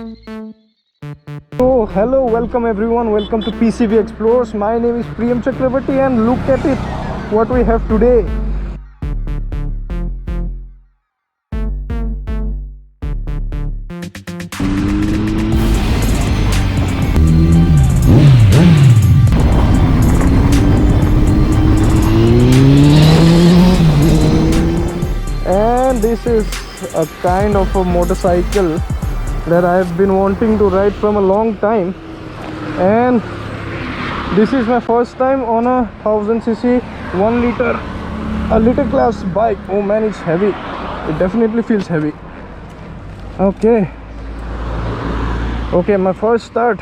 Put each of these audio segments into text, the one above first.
So hello, welcome everyone, welcome to PCV Explores. My name is Priyam Chakravarty and look at it, what we have today. And this is a kind of a motorcycle that I have been wanting to ride from a long time, and this is my first time on a 1000cc 1 liter a liter class bike. Oh man, it's heavy, it definitely feels heavy. Okay, my first start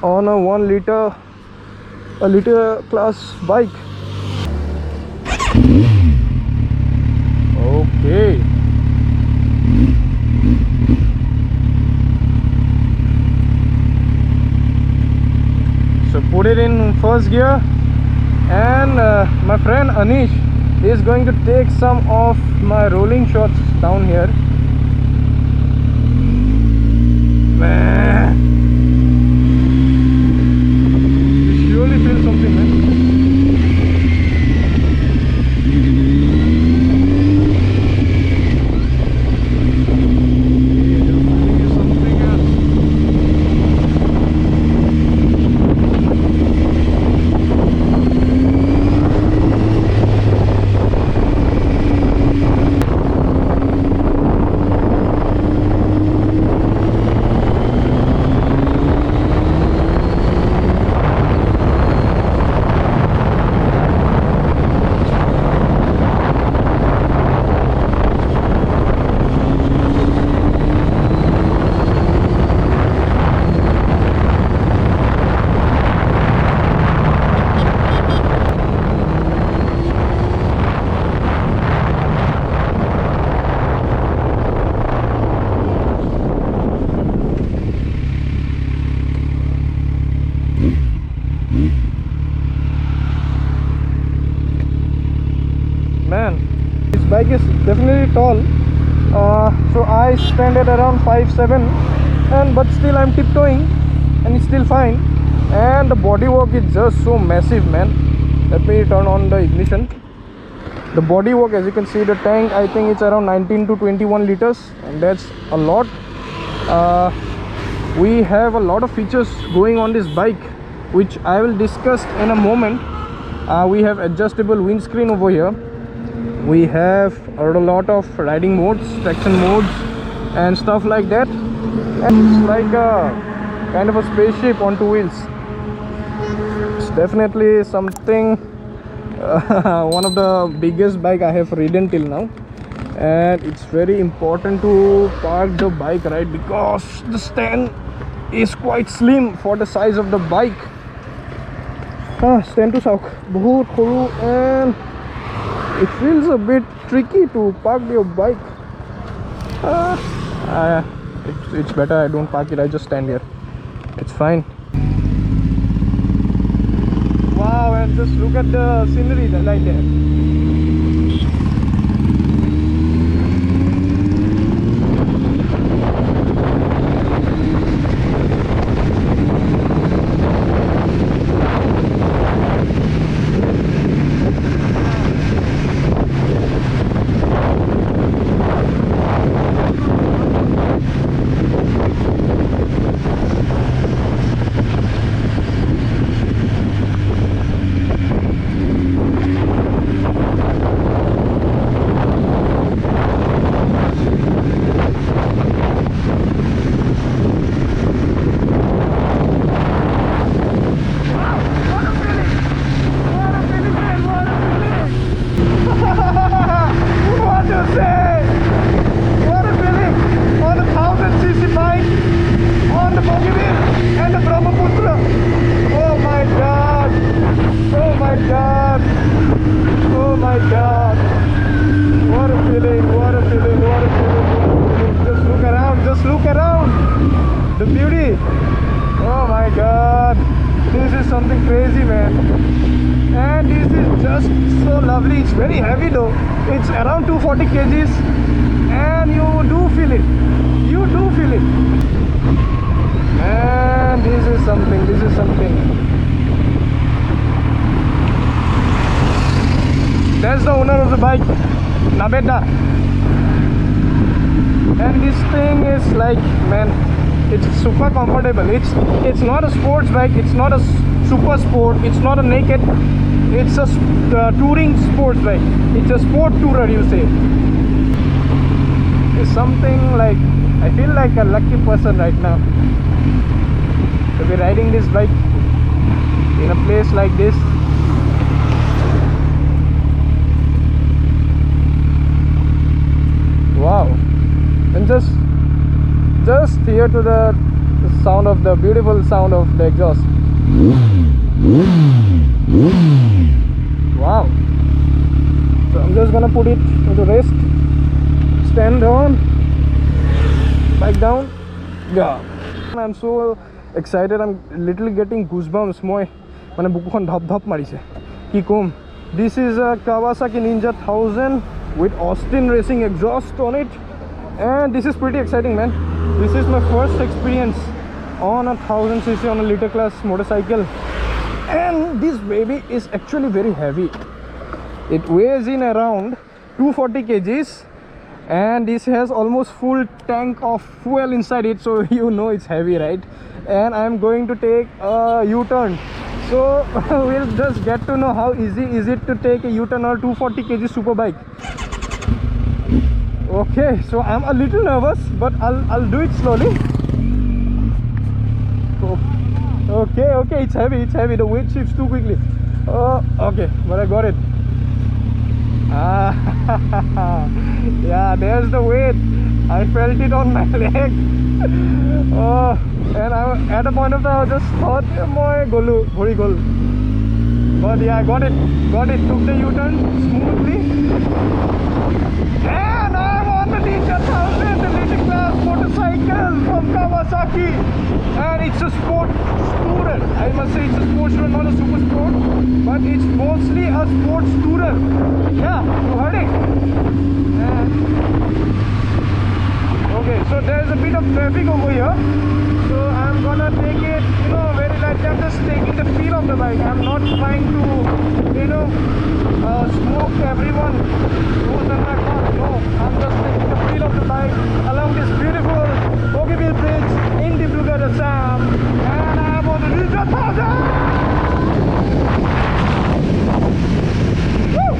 on a 1 liter class bike. Okay, so put it in first gear, and my friend Anish is going to take some of my rolling shots down here. Man, you surely feel something, man. Man, this bike is definitely tall, so I stand at around 5'7", and but still I'm tiptoeing and it's still fine. And the bodywork is just so massive, man. Let me turn on the ignition. The bodywork, as you can see, the tank, I think it's around 19 to 21 liters, and that's a lot. We have a lot of features going on this bike, which I will discuss in a moment. We have adjustable windscreen over here. We have a lot of riding modes, traction modes and stuff like that, and it's like a kind of a spaceship on two wheels. It's definitely something, one of the biggest bike I have ridden till now. And it's very important to park the bike right, because the stand is quite slim for the size of the bike. Stand to sock bahut khoru, and it feels a bit tricky to park your bike. It's better I don't park it, I just stand here, it's fine. Wow, and just look at the scenery right there. The beauty, oh my god, this is something crazy, man. And this is just so lovely. It's very heavy though, it's around 240 kgs, and you do feel it, Man, this is something, this is something. That's the owner of the bike, Nabeda. And this thing is like, man, it's super comfortable. It's not a sports bike, it's not a super sport, it's not a naked, it's a touring sports bike. It's a sport tourer, you say. It's something like, I feel like a lucky person right now to be riding this bike in a place like this. Wow. And just hear to the sound of the beautiful sound of the exhaust. Wow. So I'm just gonna put it into rest. Stand on, bike down. Yeah. I'm so excited. I'm literally getting goosebumps. Moi mane bukukhon dhap dhap marise. Ki kom. This is a Kawasaki Ninja 1000 with Austin Racing exhaust on it, and this is pretty exciting, man. This is my first experience on a 1000cc on a liter class motorcycle, and this baby is actually very heavy. It weighs in around 240 kgs, and this has almost full tank of fuel inside it, so you know it's heavy, right? And I'm going to take a U-turn, so we'll just get to know how easy is it to take a U-turn on a 240 kg Superbike. Okay, so I'm a little nervous, but I'll do it slowly. Okay, it's heavy, the weight shifts too quickly. Okay, but I got it. Yeah, there's the weight. I felt it on my leg. And at a point of time I just thought, moi golu, bhori gol. But yeah, I got it. Took the U-turn smoothly. And I'm on the Ninja 1000, the liter class motorcycle from Kawasaki. And it's a sport tourer. I must say it's a sports tourer, not a super sport. But it's mostly a sports tourer. Yeah, you heard it. Okay, so there's a bit of traffic over here. So I'm gonna take it, very lightly. I'm just taking the feel of the bike. I'm not trying to, smoke everyone who's on my car. No, I'm just taking the feel of the bike along this beautiful bogieville bridge in Dibrugarh, Assam. And I'm on the Ninja 1000! Woo!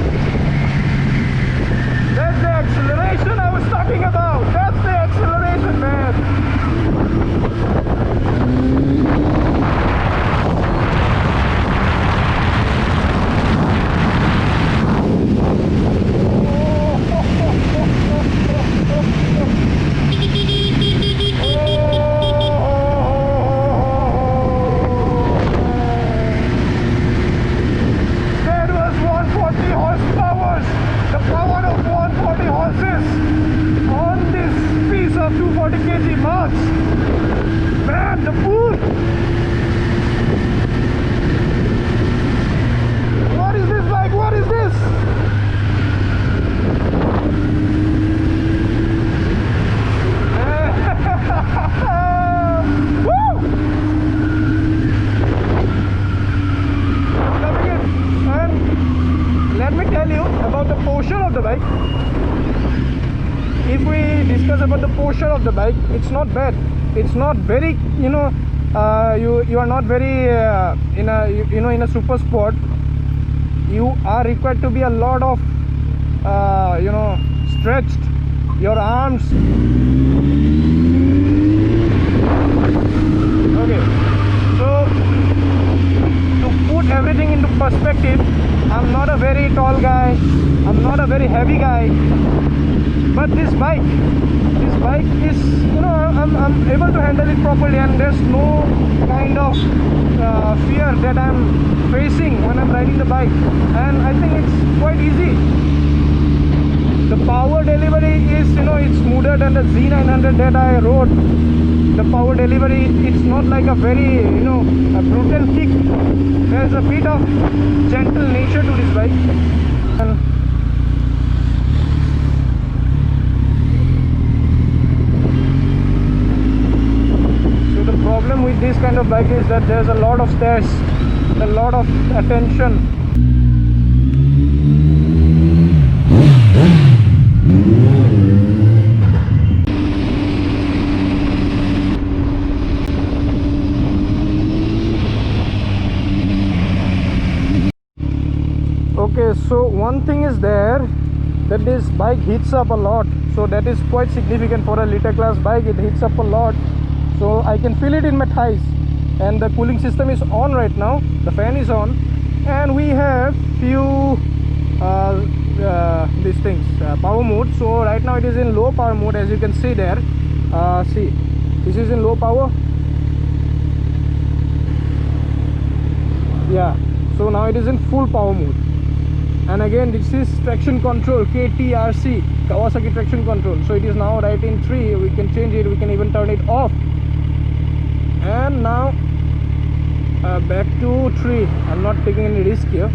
That's the acceleration I was talking about. That's the acceleration, man. Man, the boost! What is this bike? What is this? Woo! Loving it. And let me tell you about the posture of the bike. If we discuss about the posture of the bike, it's not bad. It's not very, you are not very in a super sport. You are required to be a lot of stretched your arms. Okay, so to put everything into perspective, I'm not a very tall guy, I'm not a very heavy guy, but this bike is, I'm able to handle it properly, and there's no kind of fear that I'm facing when I'm riding the bike, and I think it's quite easy. The power delivery is, it's smoother than the Z900 that I rode. The power delivery, it's not like a very, a brutal kick. There's a bit of gentle nature to this bike. And so the problem bike is that there's a lot of stairs, a lot of attention. Okay, so one thing is there, that this bike heats up a lot, so that is quite significant for a litre class bike. It heats up a lot, so I can feel it in my thighs. And the cooling system is on right now, the fan is on, and we have few these things, power mode. So right now it is in low power mode, as you can see there. See, this is in low power. Yeah, so now it is in full power mode. And again, this is traction control, KTRC, Kawasaki traction control. So it is now right in 3. We can change it, we can even turn it off. And now back to 3. I'm not taking any risk here.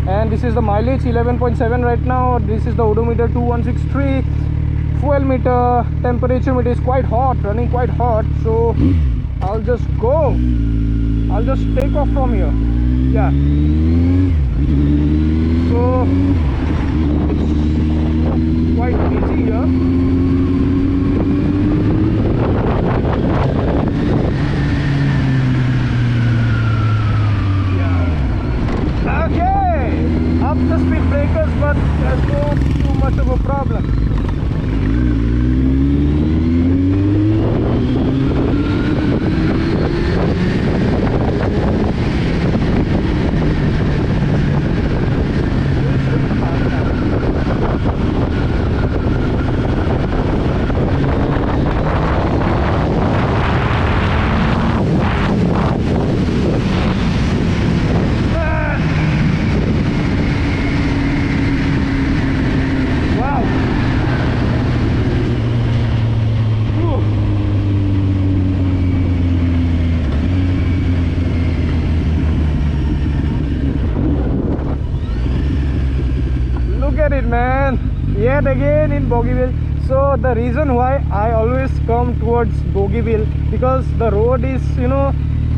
And this is the mileage 11.7 right now. This is the odometer 2163. Fuel meter, temperature meter is quite hot, running quite hot. So I'll just go. I'll just take off from here. Yeah. So it's quite easy here. Yeah. Okay. Up the speed breakers, but there's no too much of a problem. Yet again in Bogieville. So the reason why I always come towards Bogieville, because the road is, you know,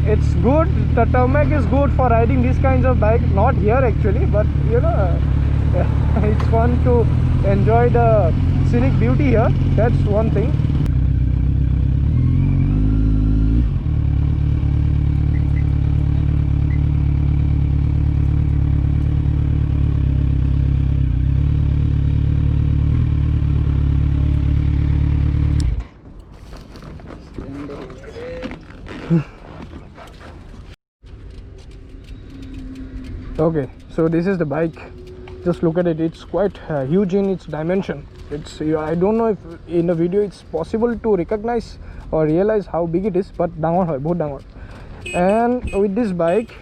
it's good, the tarmac is good for riding these kinds of bike. Not here actually, but you know, it's fun to enjoy the scenic beauty here. That's one thing. Okay, so this is the bike. Just look at it. It's quite huge in its dimension. It's, I don't know if in the video it's possible to recognize or realize how big it is, but dangor hoy, bahut dangor. And with this bike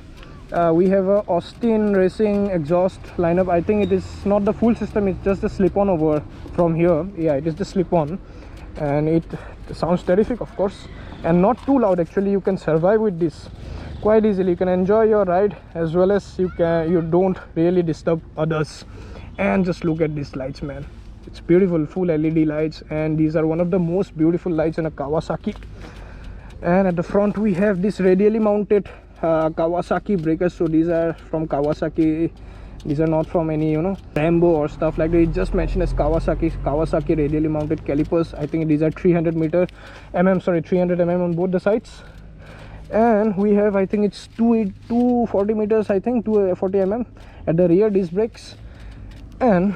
we have a Austin Racing exhaust lineup. I think it is not the full system, it's just the slip-on over from here. Yeah, it is the slip-on, and it sounds terrific, of course, and not too loud. Actually, you can survive with this quite easily. You can enjoy your ride as well as you don't really disturb others. And just look at these lights, man. It's beautiful, full LED lights, and these are one of the most beautiful lights in a Kawasaki. And at the front we have this radially mounted Kawasaki breakers. So these are from Kawasaki. These are not from any, you know, Rambo or stuff like that. It just mentioned as Kawasaki radially mounted calipers. I think these are 300 mm on both the sides. And we have, I think it's 240 meters, I think 240 mm at the rear disc brakes. And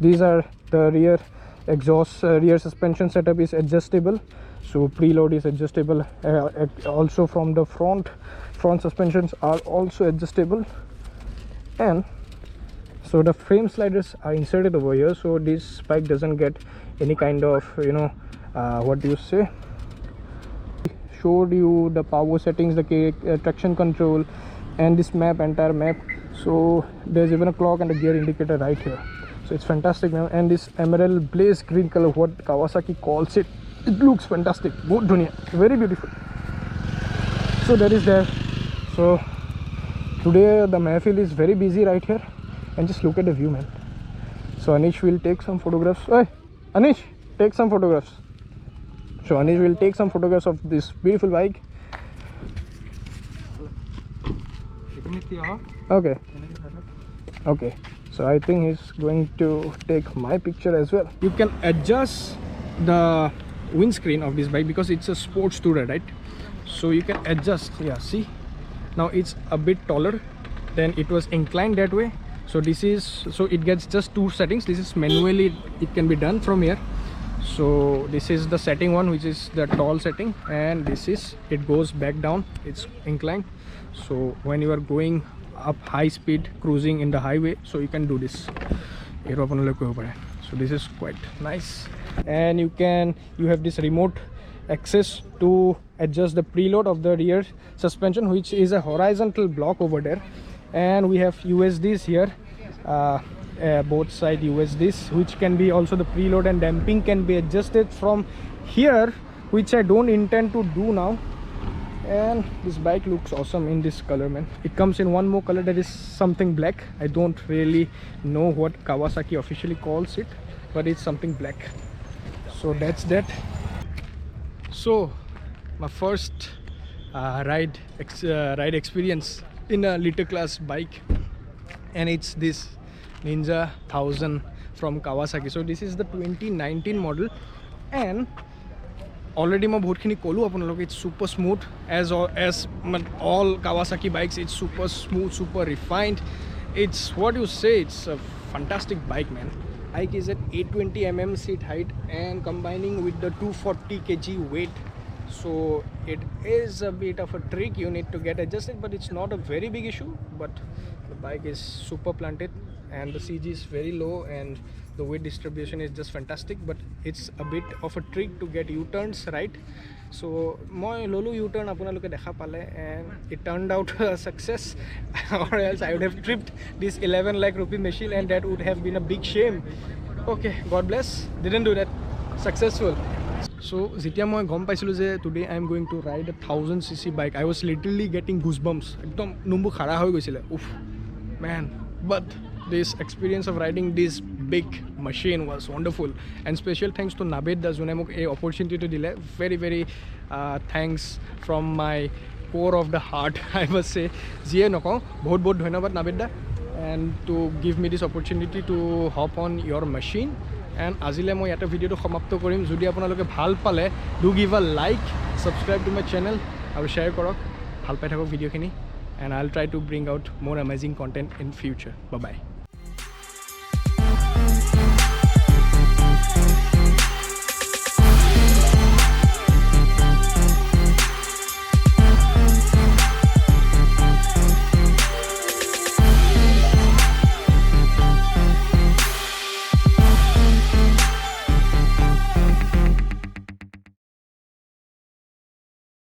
these are the rear exhaust. Rear suspension setup is adjustable, so preload is adjustable. Also from the front suspensions are also adjustable. And so the frame sliders are inserted over here, so this bike doesn't get any kind of, you know, what do you say, showed you the power settings, the traction control, and this entire map. So there's even a clock and a gear indicator right here. So it's fantastic, man. And this emerald blaze green color, what Kawasaki calls it, it looks fantastic. Both dunya, very beautiful. So that is there. So today the Mahfil is very busy right here, and just look at the view, man. So Anish will take some photographs. Hey Anish, take some photographs. So Anish will take some photographs of this beautiful bike. Okay. Okay. So I think he's going to take my picture as well. You can adjust the windscreen of this bike because it's a sports tourer, right? So you can adjust. Yeah, see, now it's a bit taller than it was inclined that way. So this is, so it gets just two settings. This is manually, it can be done from here. So this is the setting one, which is the tall setting, and this is, it goes back down, it's inclined. So when you are going up high speed cruising in the highway, so you can do this. So this is quite nice. And you have this remote access to adjust the preload of the rear suspension, which is a horizontal block over there. And we have USDs here, both side USDs, which can be also the preload and damping can be adjusted from here, which I don't intend to do now. And this bike looks awesome in this color, man. It comes in one more color, that is something black. I don't really know what Kawasaki officially calls it, but it's something black. So that's that. So my first ride experience in a little class bike, and it's this Ninja 1000 from Kawasaki. So this is the 2019 model, and already I have it's super smooth as all Kawasaki bikes. It's super smooth, super refined. It's what you say, it's a fantastic bike, man. Bike is at 820 mm seat height and combining with the 240 kg weight. So it is a bit of a trick, you need to get adjusted, but it's not a very big issue. But the bike is super planted and the CG is very low and the weight distribution is just fantastic, but it's a bit of a trick to get U-turns right. So moi lolo U-turn apunaloke dekha pale, and it turned out a success or else I would have tripped this 11 lakh rupee machine, and that would have been a big shame. Okay, God bless, didn't do that. Successful. So যেতিয়া মই গম পাইছিলোঁ যে today I am going to ride a 1000cc bike, I was literally getting goosebumps. একদম নুম্বু খাৰা হৈ গৈছিলে. Oof, man. But this experience of riding this big machine was wonderful, and special thanks to Nabed da jone mok ei opportunity to dile. Very thanks from my core of the heart, I must say. Jiye noko bahut dhanyabad Nabed da, and to give me this opportunity to hop on your machine. And azile moi eta video to samapto korim. Jodi apunaloke bhal pale, do give a like, subscribe to my channel aru share korok. Bhal pai thakok video khini, and I'll try to bring out more amazing content in future. Bye bye.